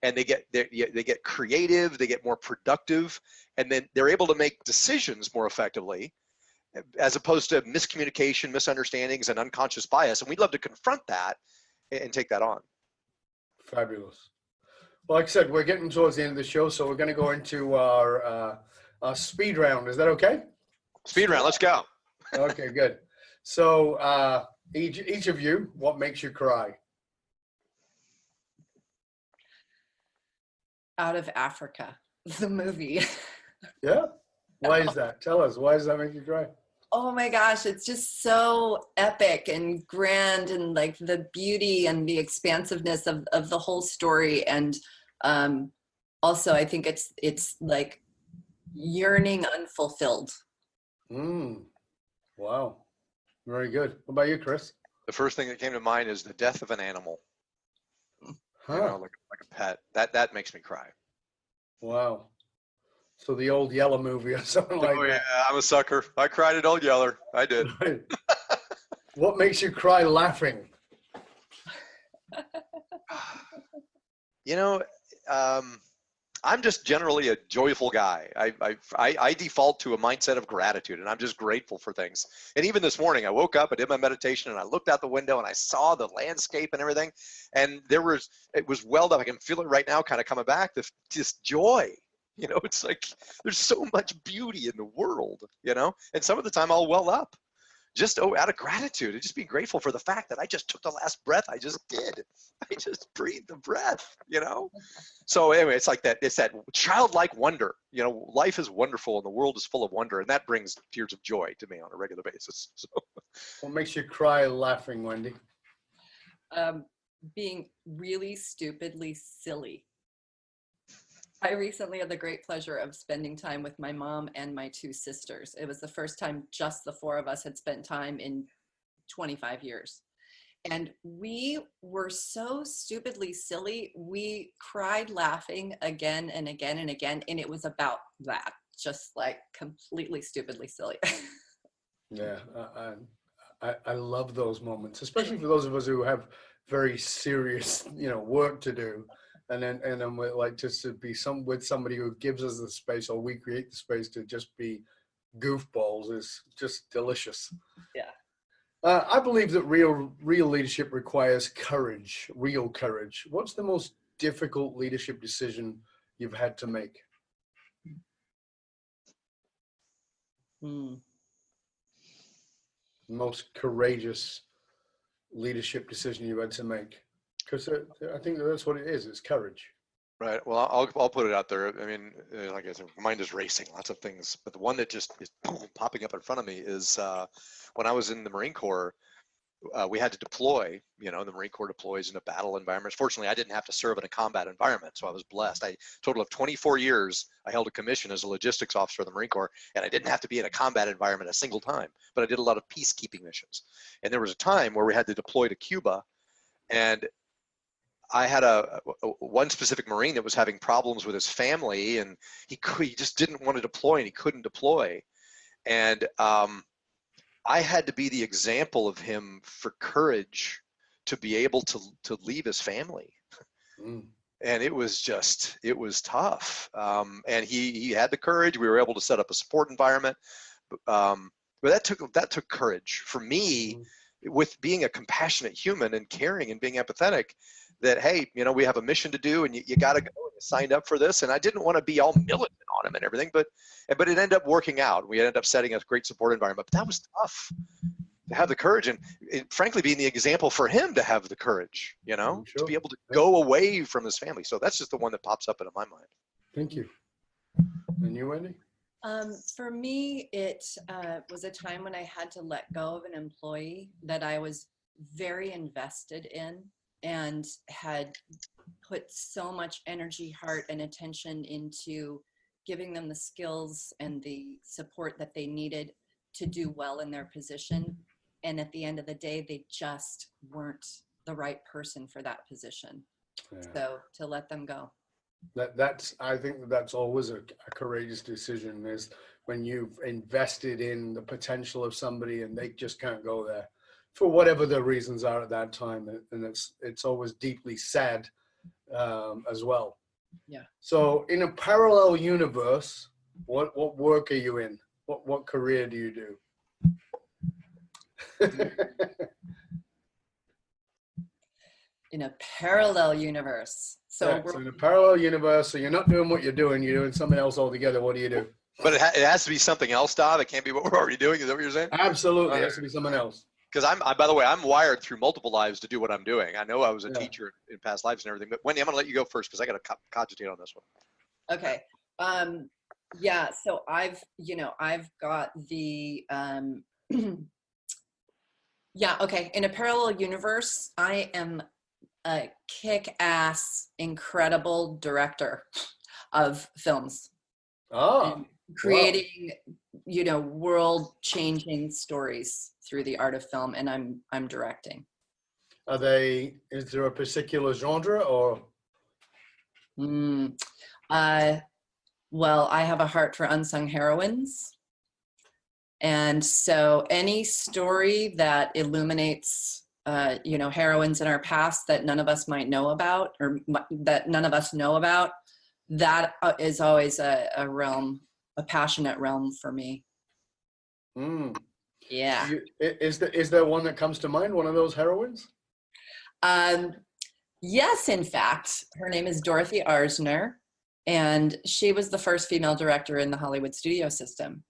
and they get creative, they get more productive, and then they're able to make decisions more effectively, as opposed to miscommunication, misunderstandings, and unconscious bias. And we'd love to confront that and take that on. Fabulous. Well, like I said, we're getting towards the end of the show, so we're going to go into our speed round. Is that okay? Speed round, let's go. Okay, good. So each of you, what makes you cry? Out of Africa, the movie. Yeah? Why is that? Tell us. Why does that make you cry? oh my gosh, it's just so epic and grand, and like the beauty and the expansiveness of the whole story. And also I think it's like yearning unfulfilled. Wow. Very good. What about you, Chris? The first thing that came to mind is the death of an animal. Huh. You know, like a pet. That makes me cry. Wow. So the Old Yeller movie or something like Oh yeah, that. I'm a sucker. I cried at Old Yeller. I did. Right. What makes you cry laughing? You know, I'm just generally a joyful guy. I default to a mindset of gratitude, and I'm just grateful for things. And even this morning, I woke up, I did my meditation, and I looked out the window, and I saw the landscape and everything. And it was welled up. I can feel it right now, kind of coming back. This joy. You know, it's like there's so much beauty in the world. You know, and some of the time I'll well up, just out of gratitude, and just be grateful for the fact that I just took the last breath I just did. I just breathed the breath. You know. So anyway, it's like that. It's that childlike wonder. You know, life is wonderful and the world is full of wonder, and that brings tears of joy to me on a regular basis. So. What makes you cry laughing, Wendy? Being really stupidly silly. I recently had the great pleasure of spending time with my mom and my two sisters. It was the first time just the four of us had spent time in 25 years. And we were so stupidly silly. We cried laughing again and again and again. And it was about that, just like completely stupidly silly. Yeah, I love those moments, especially for those of us who have very serious, work to do. And then we like just to be with somebody who gives us the space, or we create the space to just be goofballs, is just delicious. Yeah. I believe that real leadership requires courage, real courage. What's the most difficult leadership decision you've had to make? Most courageous leadership decision you've had to make? Because I think that's what it is. It's courage. Right. Well, I'll put it out there. I mean, like I said, mind is racing, lots of things. But the one that just is popping up in front of me is when I was in the Marine Corps, we had to deploy. You know, the Marine Corps deploys in a battle environment. Fortunately, I didn't have to serve in a combat environment, so I was blessed. Total of 24 years, I held a commission as a logistics officer of the Marine Corps, and I didn't have to be in a combat environment a single time. But I did a lot of peacekeeping missions. And there was a time where we had to deploy to Cuba, and I had one specific Marine that was having problems with his family, and he just didn't want to deploy, and he couldn't deploy. And I had to be the example of him for courage to be able to leave his family. And it was tough. And he had the courage. We were able to set up a support environment. But that took courage for me, with being a compassionate human and caring and being empathetic, that, hey, we have a mission to do, and you got to go, and you signed up for this. And I didn't want to be all militant on him and everything, but it ended up working out. We ended up setting a great support environment, but that was tough to have the courage, and frankly, being the example for him to have the courage, Sure. to be able to go away from his family. So that's just the one that pops up into my mind. Thank you. And you, Wendy? For me, it was a time when I had to let go of an employee that I was very invested in and had put so much energy, heart, and attention into giving them the skills and the support that they needed to do well in their position. And at the end of the day, they just weren't the right person for that position. Yeah. So to let them go. I think that's always a courageous decision, is when you've invested in the potential of somebody and they just can't go there for whatever the reasons are at that time. And it's always deeply sad as well. Yeah. So in a parallel universe, what work are you in? What career do you do? In a parallel universe. So in a parallel universe, so you're not doing what you're doing something else altogether. What do you do? But it has to be something else, Dov. It can't be what we're already doing. Is that what you're saying? Absolutely. It has to be something else. Because by the way, I'm wired through multiple lives to do what I'm doing. I know I was a teacher in past lives and everything, but Wendy, I'm going to let you go first because I got to cogitate on this one. Okay. Yeah, so I've got the yeah, okay. In a parallel universe, I am a kick-ass, incredible director of films Ah, and wow. creating, world-changing stories through the art of film, and I'm directing. Is there a particular genre or? Mm. Uh, well, I have a heart for unsung heroines. And so any story that illuminates, heroines in our past that none of us might know about, or that none of us know about, that is always a realm, a passionate realm for me. Mm. Yeah. Is there one that comes to mind, one of those heroines? Yes, in fact, her name is Dorothy Arzner, and she was the first female director in the Hollywood studio system.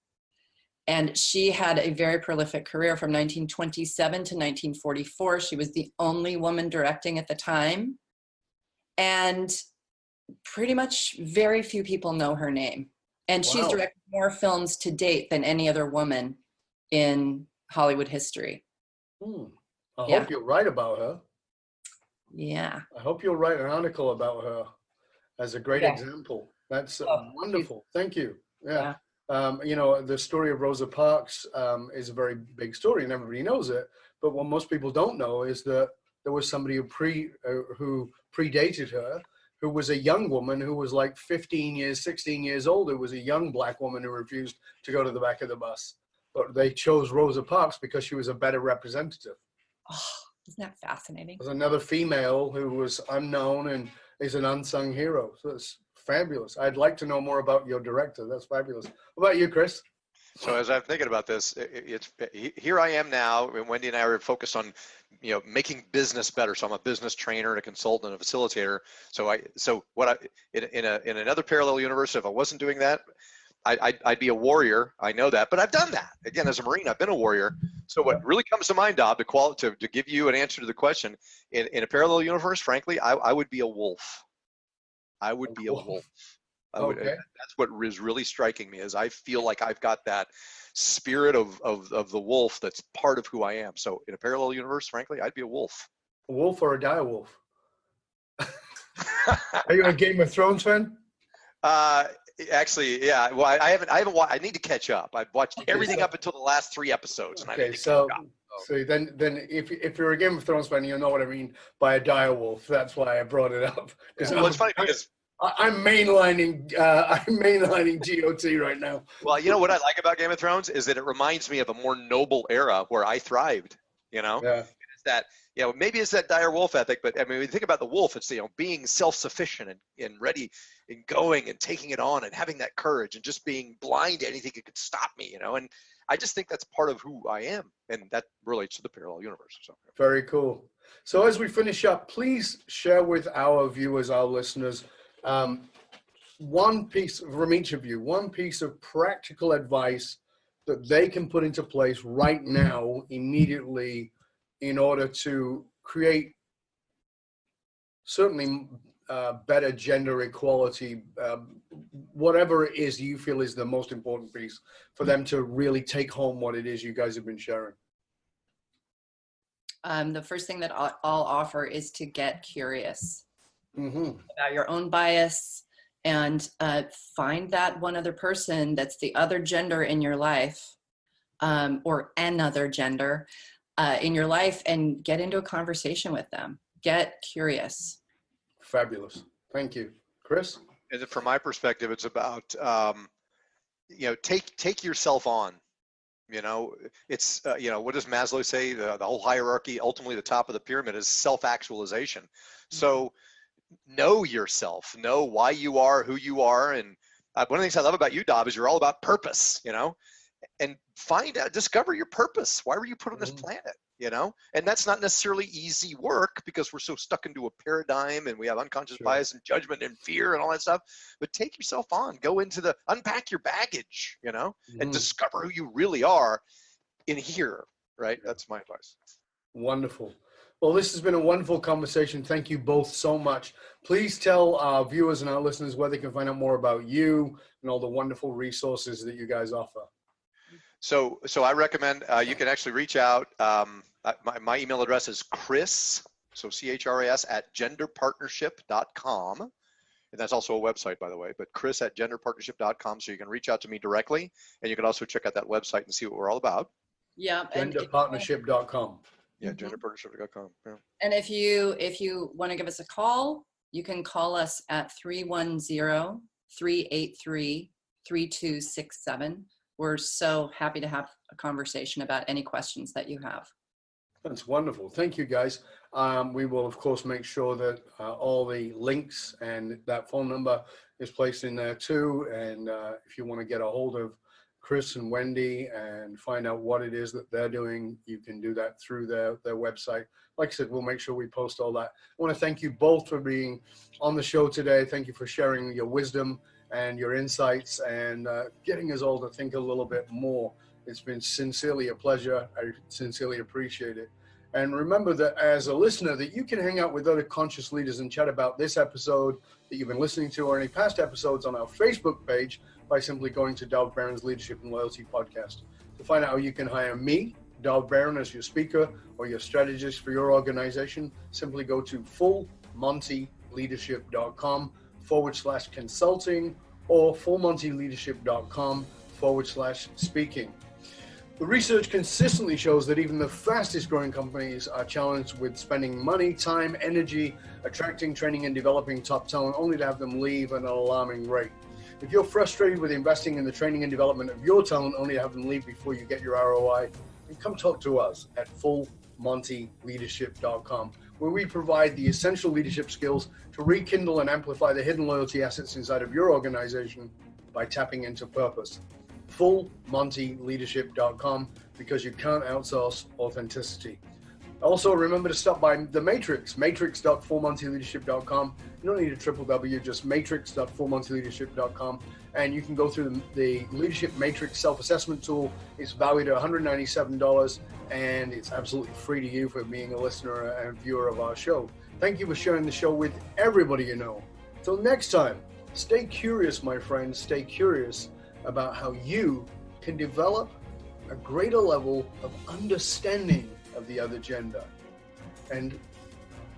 And she had a very prolific career from 1927 to 1944. She was the only woman directing at the time. And pretty much very few people know her name. And she's Wow. directed more films to date than any other woman in Hollywood history. Hmm. I Yeah. hope you're right about her. Yeah. I hope you'll write an article about her as a great Yeah. example. That's Oh, wonderful. Thank you. Yeah. yeah. The story of Rosa Parks is a very big story, and everybody knows it. But what most people don't know is that there was somebody who predated her, who was a young woman who was like 15 years, 16 years old. Who was a young black woman who refused to go to the back of the bus. But they chose Rosa Parks because she was a better representative. Oh, isn't that fascinating? There's another female who was unknown and is an unsung hero. So it's fabulous. I'd like to know more about your director. That's fabulous. What about you, Chris? So as I'm thinking about this, here I am now, and Wendy and I are focused on, making business better. So I'm a business trainer, and a consultant, and a facilitator. In another parallel universe, if I wasn't doing that, I'd be a warrior. I know that, but I've done that. Again, as a Marine, I've been a warrior. So what really comes to mind, Dob, to give you an answer to the question, in a parallel universe, frankly, I would be a wolf. I would be a wolf. Okay. That's what is really striking me, is I feel like I've got that spirit of the wolf that's part of who I am. So in a parallel universe, frankly, I'd be a wolf. A wolf or a dire wolf? Are you a Game of Thrones fan? Actually, yeah. Well, I haven't. I need to catch up. I've watched everything up until the last 3 episodes, and I need to catch up. So then if you're a Game of Thrones fan, you'll know what I mean by a dire wolf. That's why I brought it up. Well, it's funny because I'm mainlining GOT right now. Well, you know what I like about Game of Thrones is that it reminds me of a more noble era where I thrived. Yeah. It's that, maybe it's that dire wolf ethic, but I mean, when you think about the wolf, it's, being self-sufficient and ready and going and taking it on and having that courage and just being blind to anything that could stop me, and I just think that's part of who I am, and that relates to the parallel universe. So very cool. So as we finish up, please share with our viewers, our listeners, one piece from each of you, one piece of practical advice that they can put into place right now, immediately, in order to create certainly better gender equality, whatever it is you feel is the most important piece for them to really take home what it is you guys have been sharing. The first thing that I'll offer is to get curious Mm-hmm. about your own bias, and find that one other person that's the other gender in your life, or another gender in your life, and get into a conversation with them. Get curious. Fabulous. Thank you. Chris? and from my perspective, it's about, take yourself on. It's, what does Maslow say? The whole hierarchy, ultimately the top of the pyramid is self-actualization. So know yourself, know why you are who you are. And one of the things I love about you, Dob, is you're all about purpose, and discover your purpose. Why were you put on this planet? And that's not necessarily easy work because we're so stuck into a paradigm and we have unconscious bias and judgment and fear and all that stuff. But take yourself on, unpack your baggage, and discover who you really are in here, right? That's my advice. Wonderful. Well, this has been a wonderful conversation. Thank you both so much. Please tell our viewers and our listeners where they can find out more about you and all the wonderful resources that you guys offer. So I recommend you can actually reach out. My email address is Chris, so CHRIS @genderpartnership.com. And that's also a website, by the way, but Chris @genderpartnership.com. So you can reach out to me directly, and you can also check out that website and see what we're all about. Yeah. Genderpartnership.com. Yeah, genderpartnership.com. Yeah. And if you want to give us a call, you can call us at 310-383-3267. We're so happy to have a conversation about any questions that you have. That's wonderful. Thank you, guys. We will, of course, make sure that all the links and that phone number is placed in there too. And if you want to get a hold of Chris and Wendy and find out what it is that they're doing, you can do that through their website. Like I said, we'll make sure we post all that. I want to thank you both for being on the show today. Thank you for sharing your wisdom and your insights and getting us all to think a little bit more. It's been sincerely a pleasure. I sincerely appreciate it. And remember that as a listener, that you can hang out with other conscious leaders and chat about this episode that you've been listening to or any past episodes on our Facebook page by simply going to Dov Barron's Leadership and Loyalty Podcast. To find out how you can hire me, Dov Barron, as your speaker or your strategist for your organization, simply go to fullmontyleadership.com/consulting or fullmontyleadership.com/speaking. The research consistently shows that even the fastest growing companies are challenged with spending money, time, energy, attracting, training, and developing top talent, only to have them leave at an alarming rate. If you're frustrated with investing in the training and development of your talent, only to have them leave before you get your ROI, then come talk to us at fullmontyleadership.com, where we provide the essential leadership skills to rekindle and amplify the hidden loyalty assets inside of your organization by tapping into purpose. fullmontyleadership.com, because you can't outsource authenticity. Also, remember to stop by the Matrix, matrix.fullmontyleadership.com. You don't need a www, just matrix.fullmontyleadership.com. And you can go through the Leadership Matrix self-assessment tool. It's valued at $197, and it's absolutely free to you for being a listener and viewer of our show. Thank you for sharing the show with everybody you know. Till next time, stay curious, my friends. Stay curious about how you can develop a greater level of understanding of the other gender, and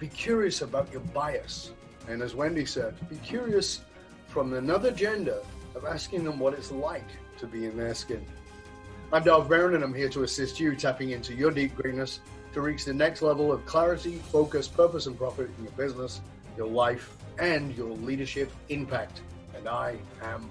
be curious about your bias. And as Wendy said, be curious from another gender of asking them what it's like to be in their skin. I'm Dov Barron, and I'm here to assist you tapping into your deep greatness to reach the next level of clarity, focus, purpose, and profit in your business, your life, and your leadership impact. And I am